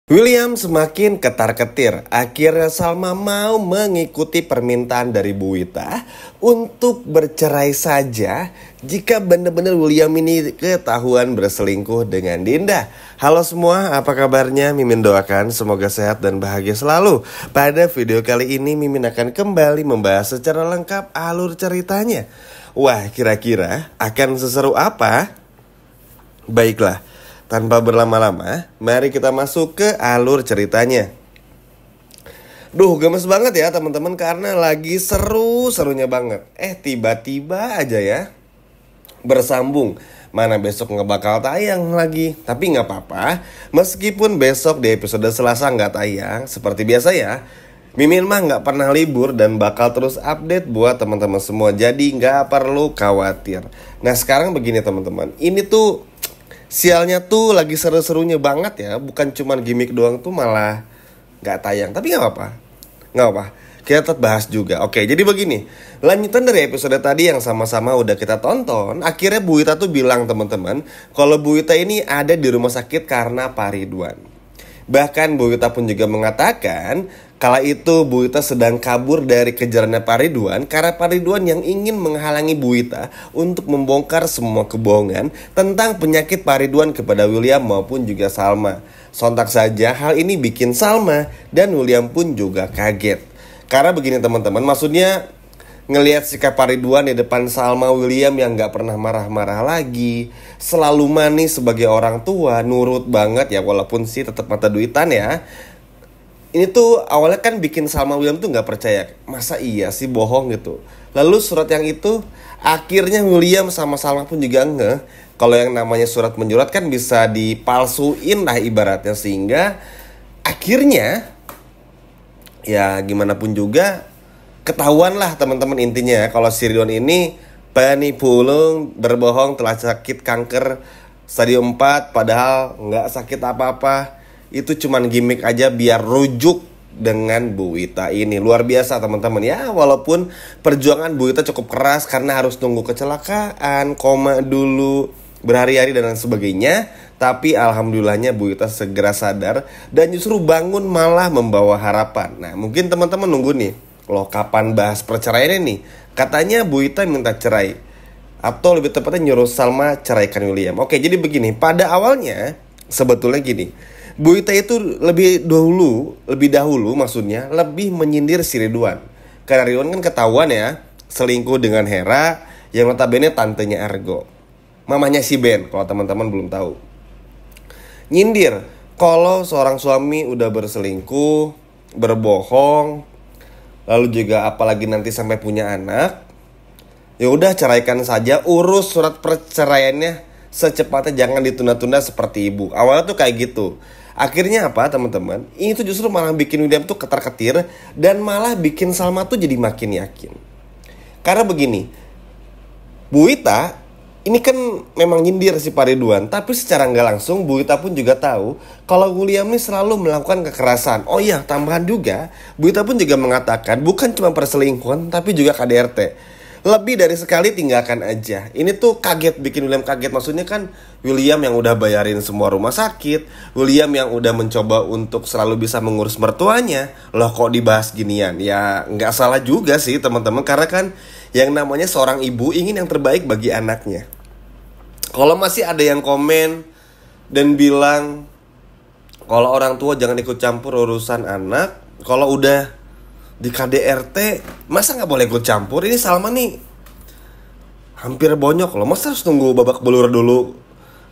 William semakin ketar-ketir. Akhirnya Salma mau mengikuti permintaan dari Bu Wita untuk bercerai saja jika benar-benar William ini ketahuan berselingkuh dengan Dinda. Halo semua, apa kabarnya? Mimin doakan semoga sehat dan bahagia selalu. Pada video kali ini Mimin akan kembali membahas secara lengkap alur ceritanya. Wah, kira-kira akan seseru apa? Baiklah, tanpa berlama-lama, mari kita masuk ke alur ceritanya. Gemes banget ya teman-teman karena lagi seru-serunya banget. Tiba-tiba aja ya bersambung. Mana besok nggak bakal tayang lagi. Tapi nggak apa-apa, meskipun besok di episode Selasa nggak tayang, seperti biasa ya, Mimin mah nggak pernah libur dan bakal terus update buat teman-teman semua. Jadi nggak perlu khawatir. Nah sekarang begini teman-teman, ini tuh sialnya tuh lagi seru-serunya banget ya. Bukan cuma gimmick doang tuh malah gak tayang. Tapi gak apa-apa, kita tetap bahas juga. Oke, jadi begini, lanjutan dari episode tadi yang sama-sama udah kita tonton. Akhirnya Bu Wita tuh bilang teman-teman, kalau Bu Wita ini ada di rumah sakit karena Pak Ridwan. Bahkan Bu Wita pun juga mengatakan kala itu Bu Wita sedang kabur dari kejarannya Pak Ridwan karena Pak Ridwan yang ingin menghalangi Bu Wita untuk membongkar semua kebohongan tentang penyakit Pak Ridwan kepada William maupun juga Salma. Sontak saja hal ini bikin Salma dan William pun juga kaget. Karena begini teman-teman, maksudnya ngelihat sikap Pak Ridwan di depan Salma William yang gak pernah marah-marah lagi, selalu manis sebagai orang tua, nurut banget ya walaupun sih tetap mata duitan ya. Ini tuh awalnya kan bikin Salma William tuh gak percaya, masa iya sih bohong gitu. Lalu surat yang itu akhirnya William sama Salma pun juga ngeh kalau yang namanya surat menyurat kan bisa dipalsuin lah ibaratnya. Sehingga akhirnya ya gimana pun juga ketahuan lah teman-teman intinya kalau si Ridwan ini penipu ulung, berbohong, telah sakit kanker stadium 4 padahal nggak sakit apa-apa. Itu cuman gimmick aja biar rujuk dengan Bu Wita ini. Luar biasa teman-teman ya, walaupun perjuangan Bu Wita cukup keras karena harus nunggu kecelakaan, koma dulu berhari-hari dan lain sebagainya. Tapi alhamdulillahnya Bu Wita segera sadar dan justru bangun malah membawa harapan. Nah mungkin teman-teman nunggu nih, loh kapan bahas perceraian ini? Katanya Bu Wita minta cerai, atau lebih tepatnya nyuruh Salma ceraikan William. Oke, jadi begini, pada awalnya sebetulnya gini, Bu Wita itu lebih dahulu maksudnya lebih menyindir si Ridwan. Karena Ridwan kan ketahuan ya selingkuh dengan Hera yang notabene tantenya Argo, mamanya si Ben kalau teman-teman belum tahu. Nyindir kalau seorang suami udah berselingkuh, berbohong, lalu juga apalagi nanti sampai punya anak, ya udah ceraikan saja, urus surat perceraiannya secepatnya, jangan ditunda-tunda seperti ibu. Awalnya tuh kayak gitu. Akhirnya apa teman-teman? Ini tuh justru malah bikin William tuh ketar-ketir dan malah bikin Salma tuh jadi makin yakin. Karena begini, Bu Wita ini kan memang nyindir si Pak Ridwan, tapi secara nggak langsung Bu Wita pun juga tahu kalau William ini selalu melakukan kekerasan. Oh iya, tambahan juga, Bu Wita pun juga mengatakan bukan cuma perselingkuhan tapi juga KDRT. Lebih dari sekali tinggalkan aja. Ini tuh kaget, bikin William kaget. Maksudnya kan William yang udah bayarin semua rumah sakit, William yang udah mencoba untuk selalu bisa mengurus mertuanya, loh kok dibahas ginian? Ya nggak salah juga sih teman-teman, karena kan yang namanya seorang ibu ingin yang terbaik bagi anaknya. Kalau masih ada yang komen dan bilang kalau orang tua jangan ikut campur urusan anak, kalau udah di KDRT masa nggak boleh ikut campur? Ini Salma nih hampir bonyok loh, masa harus tunggu babak belur dulu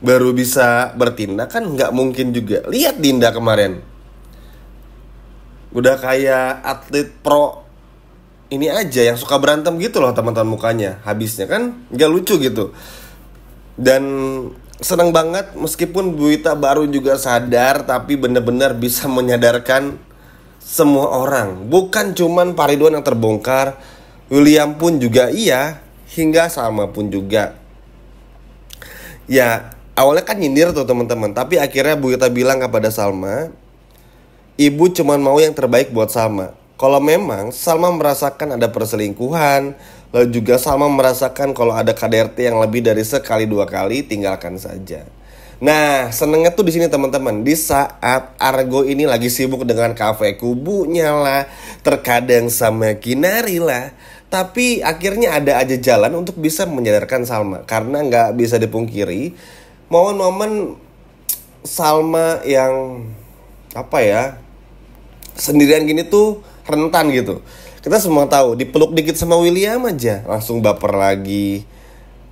baru bisa bertindak? Kan nggak mungkin juga. Lihat Dinda kemarin udah kayak atlet pro ini aja yang suka berantem gitu loh teman-teman, mukanya habisnya kan nggak lucu gitu. Dan senang banget meskipun Bu Wita baru juga sadar, tapi benar-benar bisa menyadarkan semua orang. Bukan cuman Pak Ridwan yang terbongkar, William pun juga iya, hingga Salma pun juga. Ya awalnya kan nyindir tuh teman-teman, tapi akhirnya Bu Wita bilang kepada Salma, ibu cuman mau yang terbaik buat Salma. Kalau memang Salma merasakan ada perselingkuhan, lalu juga Salma merasakan kalau ada KDRT yang lebih dari sekali dua kali, tinggalkan saja. Nah, senengnya tuh di sini teman-teman. Di saat Argo ini lagi sibuk dengan kafe kubunya lah, terkadang sama Kinari lah. Tapi akhirnya ada aja jalan untuk bisa menyadarkan Salma. Karena nggak bisa dipungkiri, momen-momen Salma yang apa ya, sendirian gini tuh rentan gitu. Kita semua tahu, dipeluk dikit sama William aja langsung baper lagi,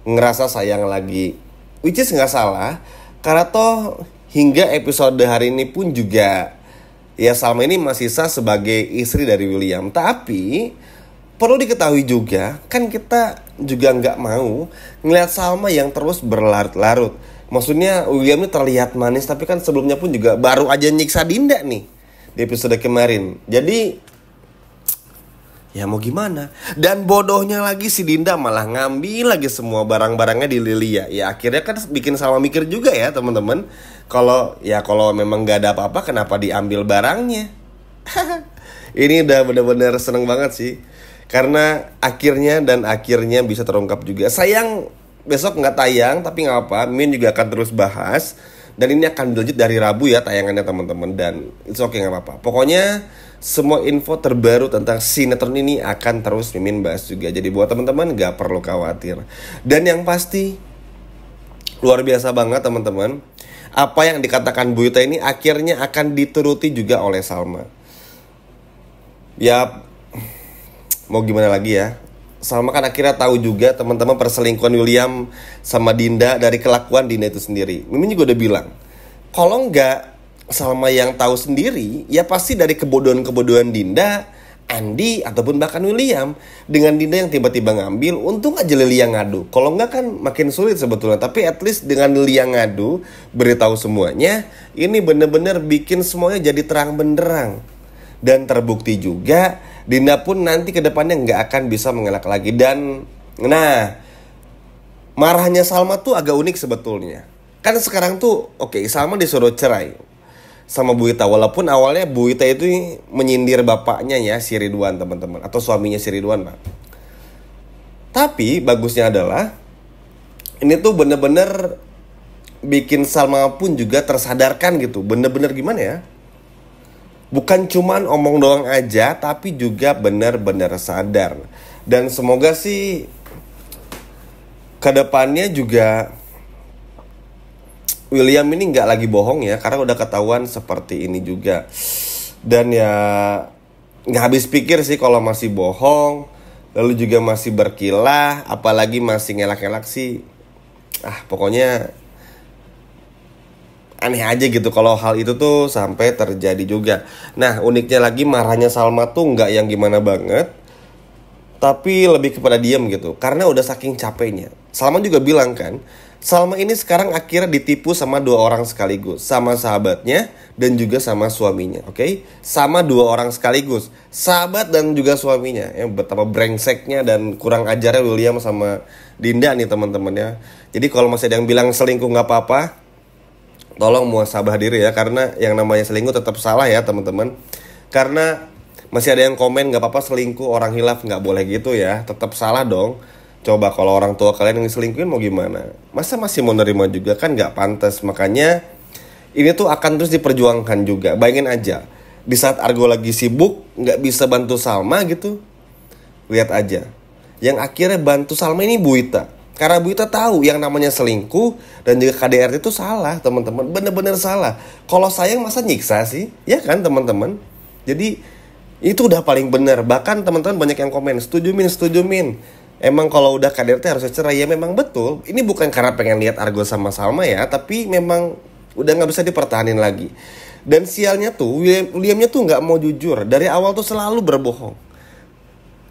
ngerasa sayang lagi. Which is nggak salah. Karena toh hingga episode hari ini pun juga ya Salma ini masih sah sebagai istri dari William. Tapi perlu diketahui juga, kan kita juga nggak mau ngeliat Salma yang terus berlarut-larut. Maksudnya William ini terlihat manis, tapi kan sebelumnya pun juga baru aja nyiksa Dinda nih di episode kemarin. Jadi ya mau gimana? Dan bodohnya lagi si Dinda malah ngambil lagi semua barang-barangnya di Lilia. Ya akhirnya kan bikin Salma mikir juga ya teman-teman. Kalau memang gak ada apa-apa, kenapa diambil barangnya? Ini udah bener-bener seneng banget sih. Karena akhirnya bisa terungkap juga. Sayang besok gak tayang, tapi gak apa, Min juga akan terus bahas. Dan ini akan dilanjut dari Rabu ya tayangannya teman-teman. Dan it's okay, gak apa-apa. Pokoknya semua info terbaru tentang sinetron ini akan terus Mimin bahas juga. Jadi buat teman-teman gak perlu khawatir. Dan yang pasti luar biasa banget teman-teman, apa yang dikatakan Bu Yuta ini akhirnya akan dituruti juga oleh Salma. Ya mau gimana lagi ya, Salma kan akhirnya tahu juga teman-teman perselingkuhan William sama Dinda dari kelakuan Dinda itu sendiri. Mimin juga udah bilang, kalau nggak Salma yang tahu sendiri, ya pasti dari kebodohan-kebodohan Dinda, Andi, ataupun bahkan William. Dengan Dinda yang tiba-tiba ngambil, untung aja Lili yang ngadu. Kalau nggak kan makin sulit sebetulnya. Tapi at least dengan Lili yang ngadu, beritahu semuanya, ini bener-bener bikin semuanya jadi terang benderang. Dan terbukti juga, Dinda pun nanti ke depannya nggak akan bisa mengelak lagi. Dan, nah, marahnya Salma tuh agak unik sebetulnya. Kan sekarang tuh, oke, Salma disuruh cerai sama Bu Ita. Walaupun awalnya Bu Ita itu menyindir bapaknya ya, si Ridwan teman-teman. Atau suaminya si Ridwan lah. Tapi bagusnya adalah, ini tuh bener-bener bikin Salma pun juga tersadarkan gitu. Bener-bener gimana ya, bukan cuman omong doang aja, tapi juga bener-bener sadar. Dan semoga sih kedepannya juga William ini nggak lagi bohong ya, karena udah ketahuan seperti ini juga. Dan ya nggak habis pikir sih kalau masih bohong, lalu juga masih berkilah, apalagi masih ngelak-ngelak sih. Pokoknya aneh aja gitu kalau hal itu tuh sampai terjadi juga. Nah uniknya lagi marahnya Salma tuh nggak yang gimana banget, tapi lebih kepada diam gitu, karena udah saking capeknya. Salma juga bilang kan, Salma ini sekarang akhirnya ditipu sama dua orang sekaligus. Sama sahabatnya dan juga sama suaminya, oke? Sama dua orang sekaligus, sahabat dan juga suaminya. Betapa brengseknya dan kurang ajarnya William sama Dinda nih teman-teman ya. Jadi kalau masih ada yang bilang selingkuh gak apa-apa, tolong muhasabah diri ya. Karena yang namanya selingkuh tetap salah ya teman-teman. Karena masih ada yang komen gak apa-apa selingkuh, orang hilaf gak boleh gitu ya. Tetap salah dong. Coba kalau orang tua kalian yang diselingkuhin mau gimana? Masa masih mau nerima juga, kan gak pantas. Makanya ini tuh akan terus diperjuangkan juga. Bayangin aja, di saat Argo lagi sibuk gak bisa bantu Salma gitu, lihat aja, yang akhirnya bantu Salma ini Bu Ita. Karena Bu Ita tahu yang namanya selingkuh dan juga KDRT itu salah teman-teman. Bener-bener salah. Kalau sayang masa nyiksa sih? Ya kan teman-teman. Jadi itu udah paling bener. Bahkan teman-teman banyak yang komen, setuju Min. Emang kalau udah KDRT harus cerai. Ya memang betul. Ini bukan karena pengen lihat Argo sama Salma ya, tapi memang udah gak bisa dipertahanin lagi. Dan sialnya tuh Williamnya tuh gak mau jujur. Dari awal tuh selalu berbohong.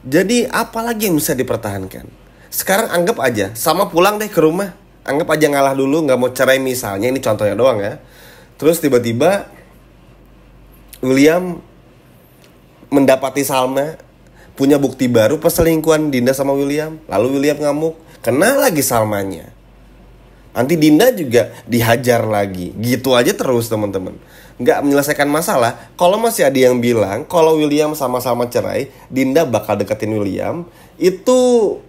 Jadi apalagi yang bisa dipertahankan? Sekarang anggap aja Salma pulang deh ke rumah, anggap aja ngalah dulu, gak mau cerai misalnya. Ini contohnya doang ya. Terus tiba-tiba William mendapati Salma punya bukti baru perselingkuhan Dinda sama William. Lalu William ngamuk, kena lagi Salmanya. Nanti Dinda juga dihajar lagi. Gitu aja terus teman-teman. Nggak menyelesaikan masalah. Kalau masih ada yang bilang kalau William sama-sama cerai, Dinda bakal deketin William, itu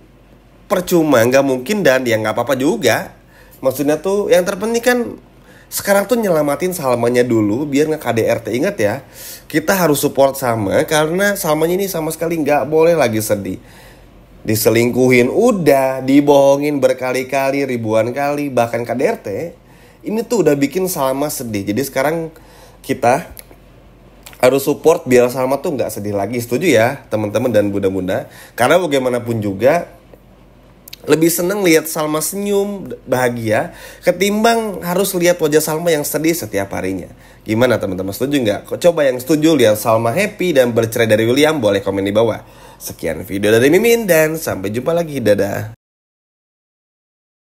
percuma, nggak mungkin. Dan ya nggak apa-apa juga. Maksudnya tuh yang terpenting kan sekarang tuh nyelamatin Salmanya dulu biar nggak KDRT. Ingat ya, kita harus support Salma karena Salmanya ini sama sekali nggak boleh lagi sedih. Diselingkuhin udah, dibohongin berkali-kali, ribuan kali, bahkan KDRT. Ini tuh udah bikin Salma sedih. Jadi sekarang kita harus support biar Salma tuh nggak sedih lagi. Setuju ya teman-teman dan bunda-bunda? Karena bagaimanapun juga lebih seneng lihat Salma senyum, bahagia, ketimbang harus lihat wajah Salma yang sedih setiap harinya. Gimana teman-teman, setuju nggak? Coba yang setuju lihat Salma happy dan bercerai dari William, boleh komen di bawah. Sekian video dari Mimin dan sampai jumpa lagi, dadah.